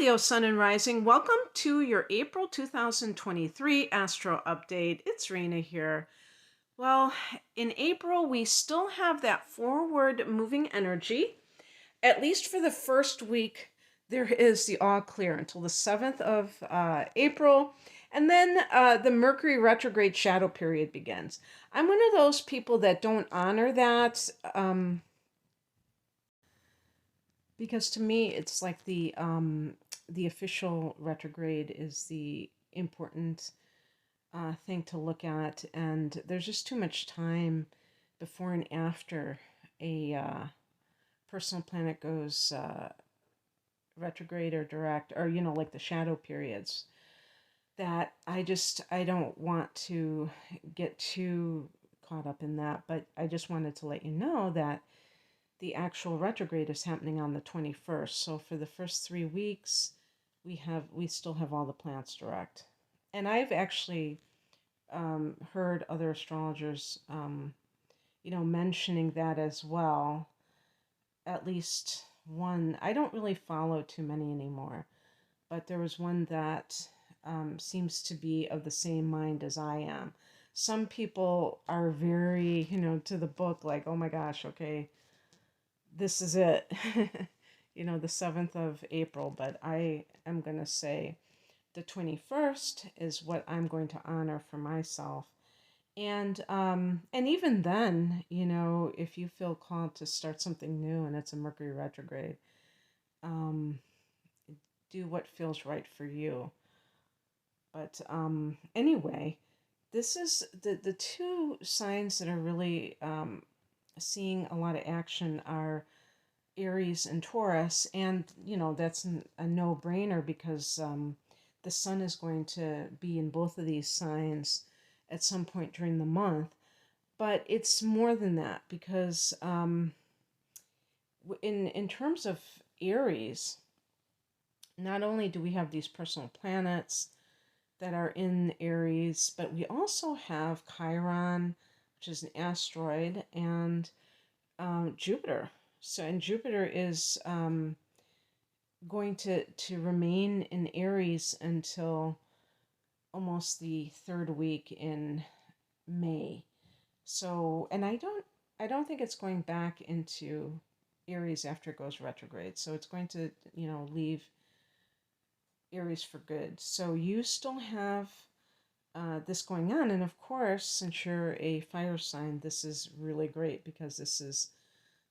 Leo Sun and Rising. Welcome to your April 2023 Astro Update. It's Rena here. Well, in April, we still have that forward moving energy. At least for the first week, there is the all clear until the 7th of April. And then the Mercury retrograde shadow period begins. I'm one of those people that don't honor that. Because to me, it's like the official retrograde is the important thing to look at, and there's just too much time before and after a personal planet goes retrograde or direct, or like the shadow periods, that I don't want to get too caught up in that. But I just wanted to let you know that the actual retrograde is happening on the 21st. So for the first 3 weeks, we still have all the planets direct. And I've actually heard other astrologers, mentioning that as well. At least one. I don't really follow too many anymore, but there was one that seems to be of the same mind as I am. Some people are very, to the book, like, oh my gosh, okay, this is it, the 7th of April, but I am going to say the 21st is what I'm going to honor for myself. And even then, if you feel called to start something new and it's a Mercury retrograde, um, do what feels right for you. But anyway, this is the two signs that are really seeing a lot of action are Aries and Taurus, and that's a no-brainer because the sun is going to be in both of these signs at some point during the month. But it's more than that because in terms of Aries, not only do we have these personal planets that are in Aries, but we also have Chiron, which is an asteroid, and Jupiter. So, and Jupiter is going to remain in Aries until almost the third week in May. So, and I don't think it's going back into Aries after it goes retrograde. So it's going to, leave Aries for good. So you still have this going on. And of course, since you're a fire sign, this is really great because this is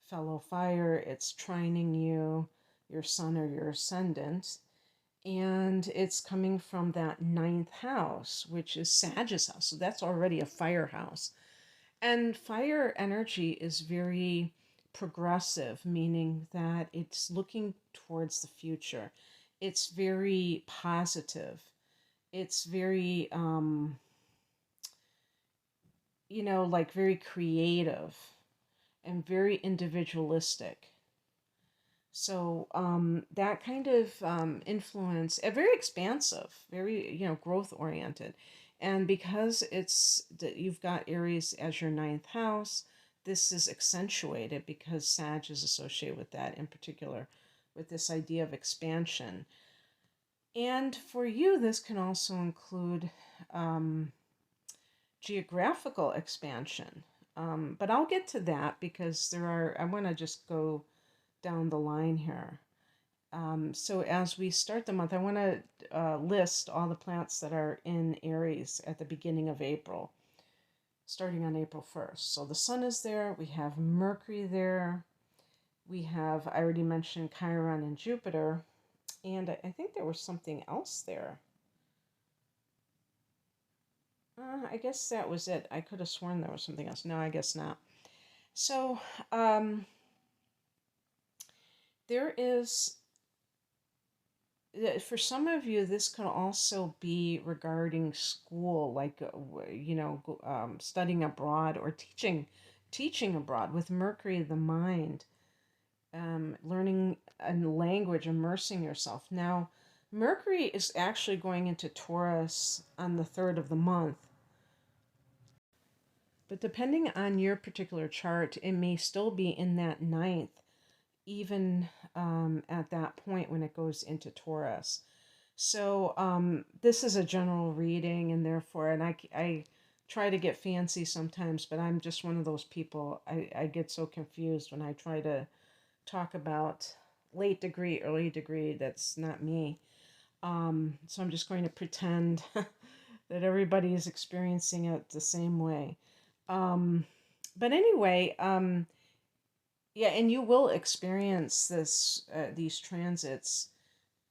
fellow fire. It's trining you, your sun or your ascendant. And it's coming from that 9th house, which is Sagittarius house. So that's already a fire house. And fire energy is very progressive, meaning that it's looking towards the future. It's very positive. It's very, like very creative and very individualistic. So that kind of influence, very expansive, very, growth oriented. And because you've got Aries as your 9th house, this is accentuated because Sag is associated with that, in particular with this idea of expansion. And for you, this can also include geographical expansion. But I'll get to that because I want to just go down the line here. So as we start the month, I want to list all the planets that are in Aries at the beginning of April, starting on April 1st. So the sun is there, we have Mercury there, we have, I already mentioned Chiron and Jupiter, and I think there was something else there. I guess that was it. I could have sworn there was something else. No, I guess not. So, there is, for some of you, this could also be regarding school, like, studying abroad or teaching abroad with Mercury, the mind, learning a language, immersing yourself. Now, Mercury is actually going into Taurus on the 3rd of the month. But depending on your particular chart, it may still be in that 9th even at that point when it goes into Taurus. So this is a general reading, and therefore, and I try to get fancy sometimes, but I'm just one of those people. I get so confused when I try to talk about late degree, early degree. That's not me. So I'm just going to pretend that everybody is experiencing it the same way. Um, but anyway, yeah, and you will experience these transits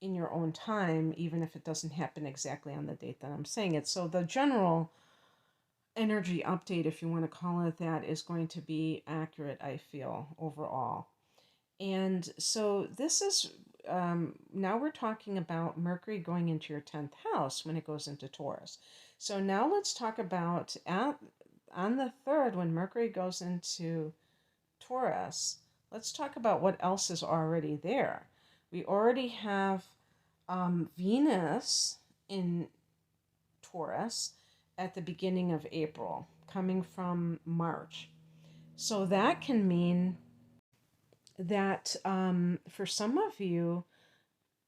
in your own time, even if it doesn't happen exactly on the date that I'm saying it. So the general energy update, if you want to call it that, is going to be accurate, I feel, overall. And so this is, now we're talking about Mercury going into your 10th house when it goes into Taurus. So now let's talk about on the 3rd, when Mercury goes into Taurus, let's talk about what else is already there. We already have Venus in Taurus at the beginning of April, coming from March. So that can mean that for some of you,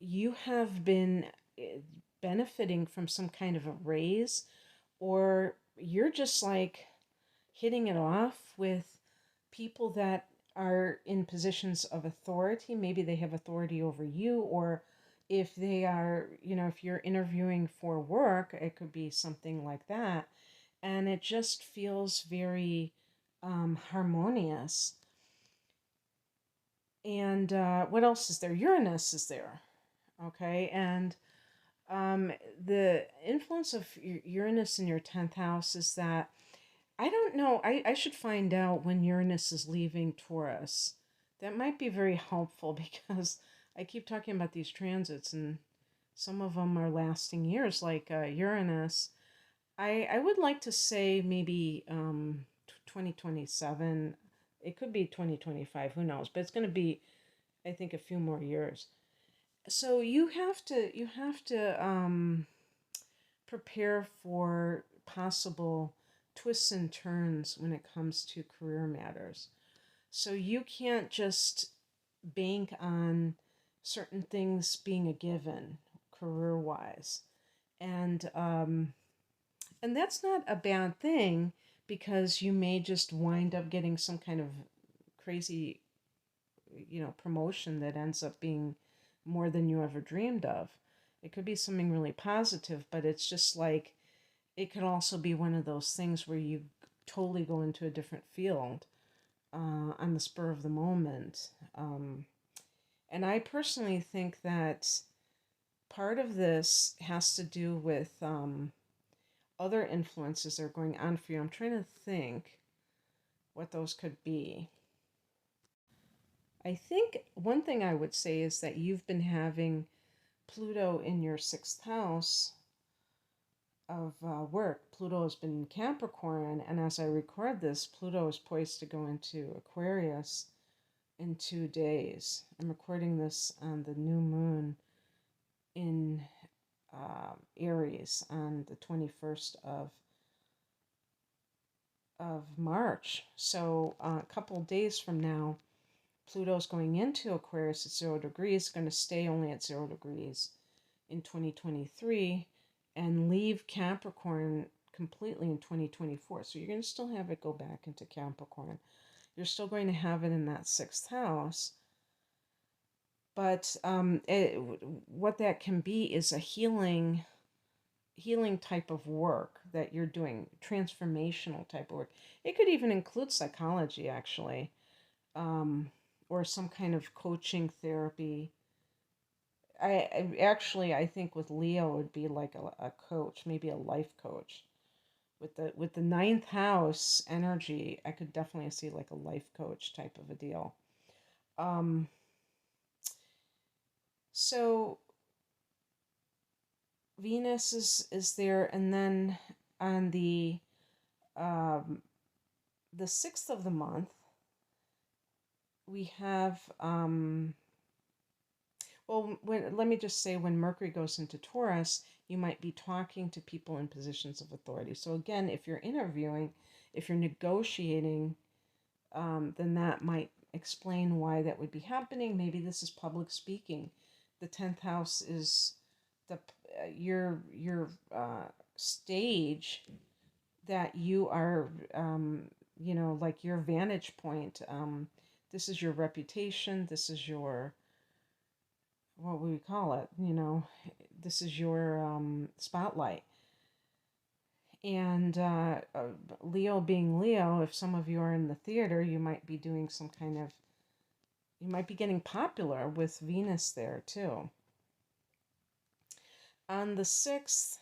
you have been benefiting from some kind of a raise, or you're just like hitting it off with people that are in positions of authority. Maybe they have authority over you, or if they are, if you're interviewing for work, it could be something like that. And it just feels very harmonious. And what else is there? Uranus is there. Okay. And um, the influence of Uranus in your 10th house is that I don't know. I should find out when Uranus is leaving Taurus. That might be very helpful because I keep talking about these transits and some of them are lasting years, like Uranus. I would like to say maybe 2027. It could be 2025, who knows? But it's going to be, I think, a few more years. So you have to prepare for possible twists and turns when it comes to career matters. So you can't just bank on certain things being a given career wise. And and that's not a bad thing because you may just wind up getting some kind of crazy, promotion that ends up being more than you ever dreamed of. It could be something really positive, but it's just like it could also be one of those things where you totally go into a different field on the spur of the moment. And I personally think that part of this has to do with other influences that are going on for you. I'm trying to think what those could be. I think one thing I would say is that you've been having Pluto in your 6th house of work. Pluto has been in Capricorn, and as I record this, Pluto is poised to go into Aquarius in 2 days. I'm recording this on the new moon in Aries on the 21st of March. So a couple of days from now, Pluto's going into Aquarius at 0 degrees, going to stay only at 0 degrees in 2023 and leave Capricorn completely in 2024. So you're going to still have it go back into Capricorn. You're still going to have it in that 6th house. But what that can be is a healing type of work that you're doing, transformational type of work. It could even include psychology, actually, or some kind of coaching therapy. I think with Leo it would be like a coach, maybe a life coach. With the 9th house energy, I could definitely see like a life coach type of a deal. Um, so Venus is there, and then on um, the 6th of the month, we have let me just say, when Mercury goes into Taurus, you might be talking to people in positions of authority. So again, if you're interviewing, if you're negotiating, then that might explain why that would be happening. Maybe this is public speaking. The 10th house is the your stage that you are, like your vantage point. This is your reputation. This is your, what would we call it? This is your spotlight. And Leo being Leo, if some of you are in the theater, you might be doing some kind of, you might be getting popular with Venus there too. On the 6th,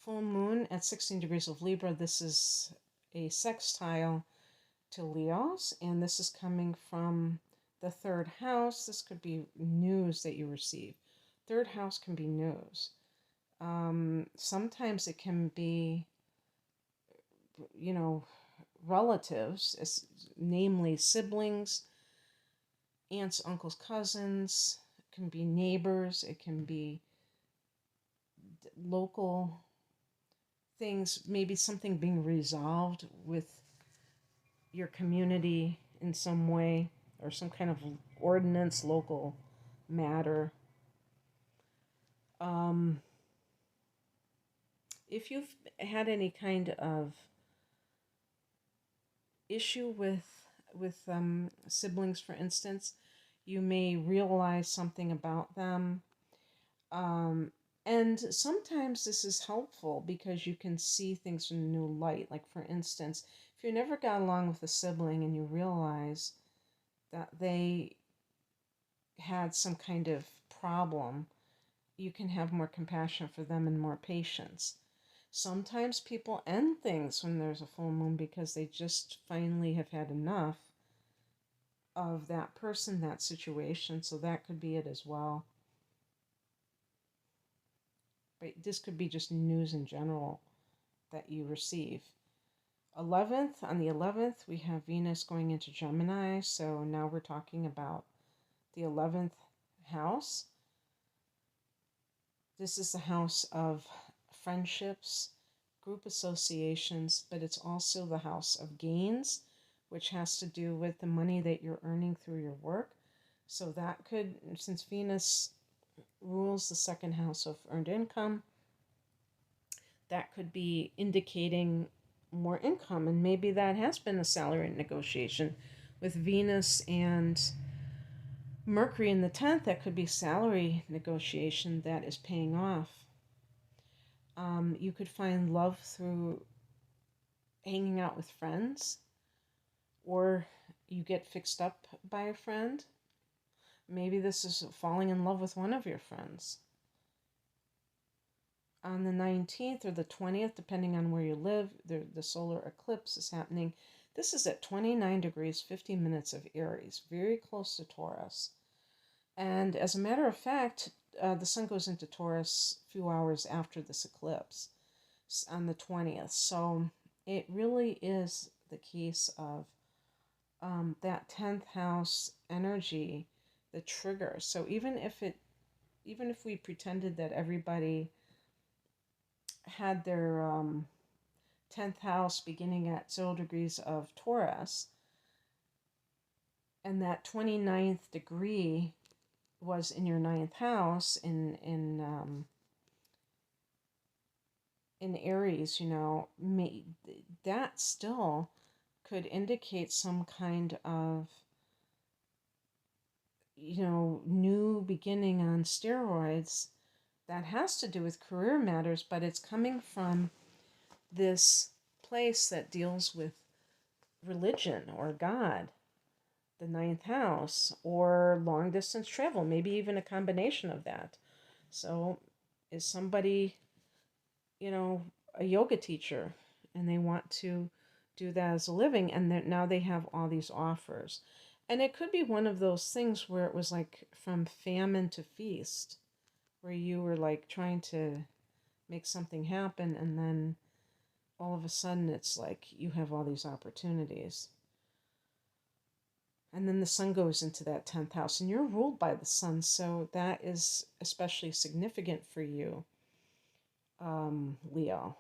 full moon at 16 degrees of Libra, this is a sextile to Leos, and this is coming from the 3rd house. This could be news that you receive. 3rd house can be news. Sometimes it can be, relatives, namely siblings, aunts, uncles, cousins. It can be neighbors. It can be local things, maybe something being resolved with your community in some way, or some kind of ordinance, local matter. If you've had any kind of issue with siblings, for instance, you may realize something about them. And sometimes this is helpful because you can see things in a new light. Like, for instance, if you never got along with a sibling and you realize that they had some kind of problem, you can have more compassion for them and more patience. Sometimes people end things when there's a full moon because they just finally have had enough of that person, that situation. So that could be it as well. But this could be just news in general that you receive. 11th, on the 11th, we have Venus going into Gemini. So now we're talking about the 11th house. This is the house of friendships, group associations, but it's also the house of gains, which has to do with the money that you're earning through your work. So that could, since Venus rules the 2nd house of earned income, that could be indicating more income. And maybe that has been a salary negotiation with Venus and Mercury in the 10th. That could be salary negotiation that is paying off. You could find love through hanging out with friends, or you get fixed up by a friend. Maybe this is falling in love with one of your friends. On the 19th or the 20th, depending on where you live, the solar eclipse is happening. This is at 29 degrees, 50 minutes of Aries, very close to Taurus. And as a matter of fact, the sun goes into Taurus a few hours after this eclipse on the 20th. So it really is the case of that 10th house energy, the trigger. So even if we pretended that everybody had their 10th house beginning at 0 degrees of Taurus, and that 29th degree was in your 9th house in Aries, that still could indicate some kind of, new beginning on steroids that has to do with career matters, but it's coming from this place that deals with religion or God, the 9th house, or long distance travel, maybe even a combination of that. So is somebody, a yoga teacher, and they want to do that as a living, and now they have all these offers. And it could be one of those things where it was like from famine to feast, where you were like trying to make something happen, and then all of a sudden it's like you have all these opportunities. And then the sun goes into that 10th house, and you're ruled by the sun, so that is especially significant for you, Leo.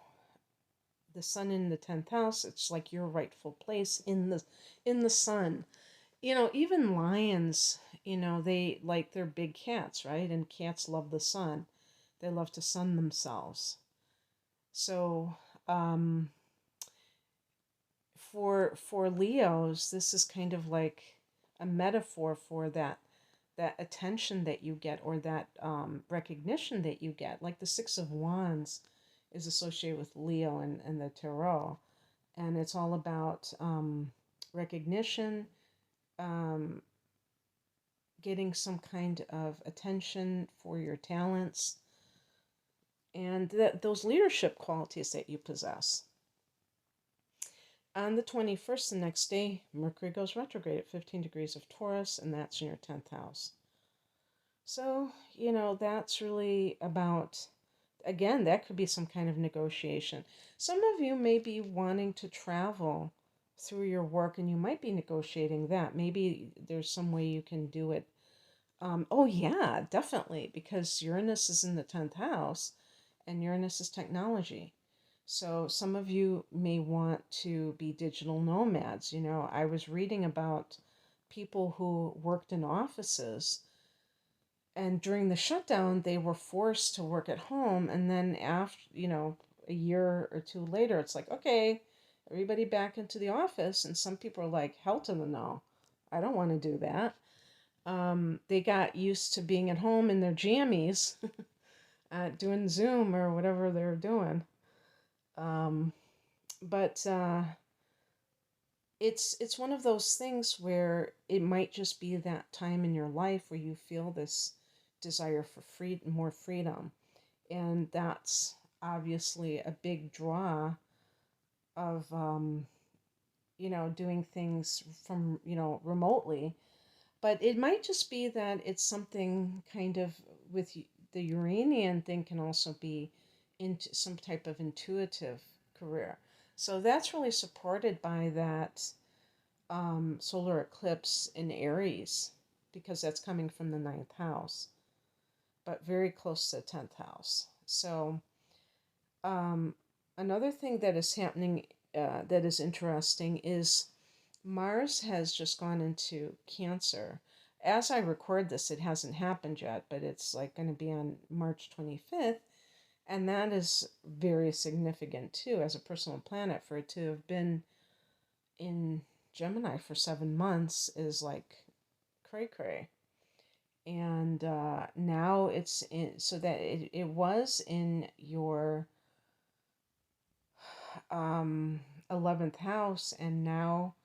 The sun in the 10th house, it's like your rightful place in the sun. Even lions, they're big cats, right? And cats love the sun. They love to sun themselves. So, um, for Leos, this is kind of like a metaphor for that attention that you get, or that recognition that you get. Like the Six of Wands is associated with Leo and the Tarot, and it's all about recognition, um, getting some kind of attention for your talents, and those leadership qualities that you possess. On the 21st, the next day, Mercury goes retrograde at 15 degrees of Taurus, and that's in your 10th house. So, that's really about, again, that could be some kind of negotiation. Some of you may be wanting to travel through your work, and you might be negotiating that. Maybe there's some way you can do it. Oh, yeah, definitely, because Uranus is in the 10th house, and Uranus is technology. So some of you may want to be digital nomads. I was reading about people who worked in offices, and during the shutdown they were forced to work at home, and then after, a year or two later, it's like, okay, everybody back into the office, and some people are like, hell to the no, I don't want to do that. They got used to being at home in their jammies, doing Zoom or whatever they're doing. But it's one of those things where it might just be that time in your life where you feel this desire for more freedom, and that's obviously a big draw of doing things from remotely. But it might just be that it's something kind of with the Uranian thing, can also be into some type of intuitive career. So that's really supported by that solar eclipse in Aries, because that's coming from the ninth house, but very close to the 10th house. So um, another thing that is happening, that is interesting, is Mars has just gone into Cancer. As I record this, it hasn't happened yet, but it's like going to be on March 25th. And that is very significant too, as a personal planet. For it to have been in Gemini for 7 months is like cray cray. And now it's in, so that it was in your 11th house, and now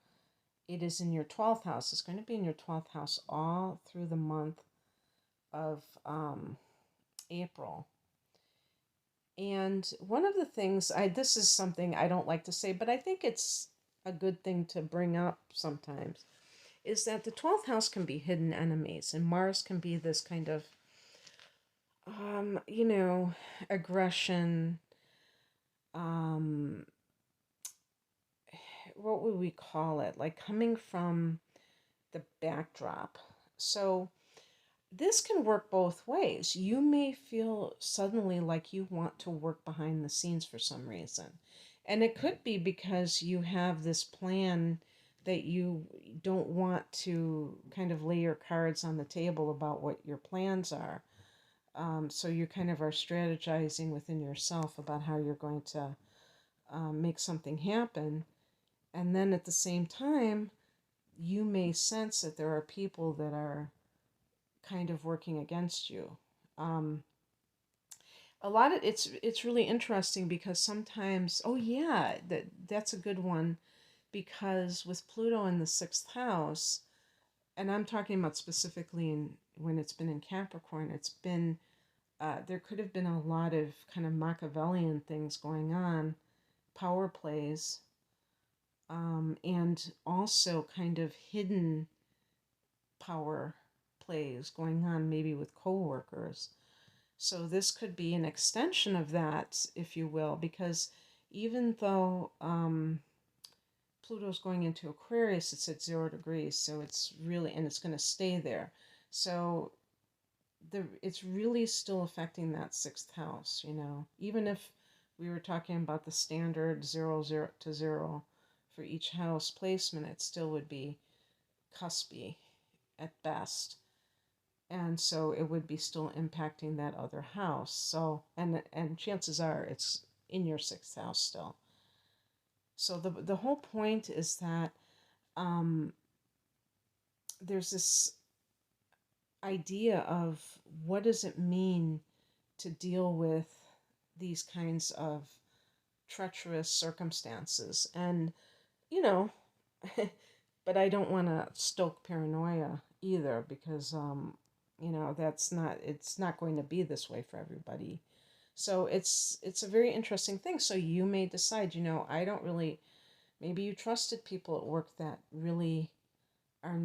it is in your 12th house. It's going to be in your 12th house all through the month of April. And one of the things, this is something I don't like to say, but I think it's a good thing to bring up sometimes, is that the 12th house can be hidden enemies, and Mars can be this kind of, aggression, um, what would we call it? Like coming from the backdrop. So this can work both ways. You may feel suddenly like you want to work behind the scenes for some reason. And it could be because you have this plan that you don't want to kind of lay your cards on the table about what your plans are. So you kind of are strategizing within yourself about how you're going to make something happen. And then at the same time, you may sense that there are people that are kind of working against you. Um, a lot of it's really interesting, because sometimes, oh yeah, that's a good one, because with Pluto in the sixth house, and I'm talking about specifically when it's been in Capricorn, it's been there could have been a lot of kind of Machiavellian things going on, power plays, and also kind of hidden power plays going on, maybe with coworkers. So this could be an extension of that, if you will, because even though Pluto's going into Aquarius, it's at 0 degrees, so it's really, and it's going to stay there. So it's really still affecting that sixth house, even if we were talking about the standard 0, 0 to 0 for each house placement, it still would be cuspy at best. And so it would be still impacting that other house. So and chances are it's in your sixth house still. So the whole point is that um, there's this idea of what does it mean to deal with these kinds of treacherous circumstances. And you know, but I don't want to stoke paranoia either, because that's not, it's not going to be this way for everybody. So it's a very interesting thing. So you may decide, I don't really, maybe you trusted people at work that really are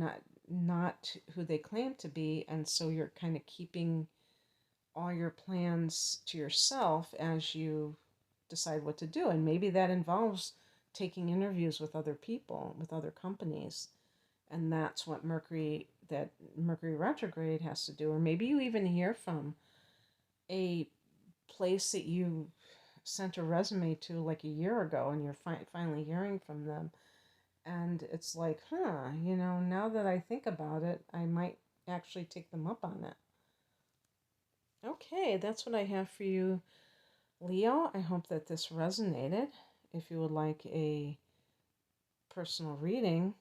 not who they claim to be, and so you're kind of keeping all your plans to yourself as you decide what to do. And maybe that involves taking interviews with other people, with other companies. And that's what Mercury retrograde has to do. Or maybe you even hear from a place that you sent a resume to like a year ago, and you're finally hearing from them. And it's like, now that I think about it, I might actually take them up on it. Okay, that's what I have for you, Leo. I hope that this resonated. If you would like a personal reading,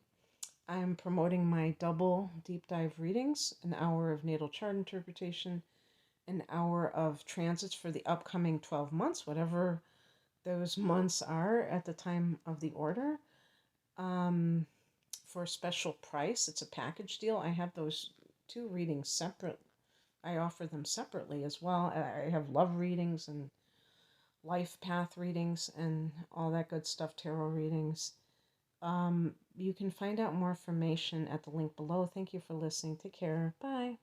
I'm promoting my double deep dive readings, an hour of natal chart interpretation, an hour of transits for the upcoming 12 months, whatever those months are at the time of the order, for a special price. It's a package deal. I have those two readings separate. I offer them separately as well. I have love readings and life path readings and all that good stuff, tarot readings. You can find out more information at the link below. Thank you for listening. Take care. Bye.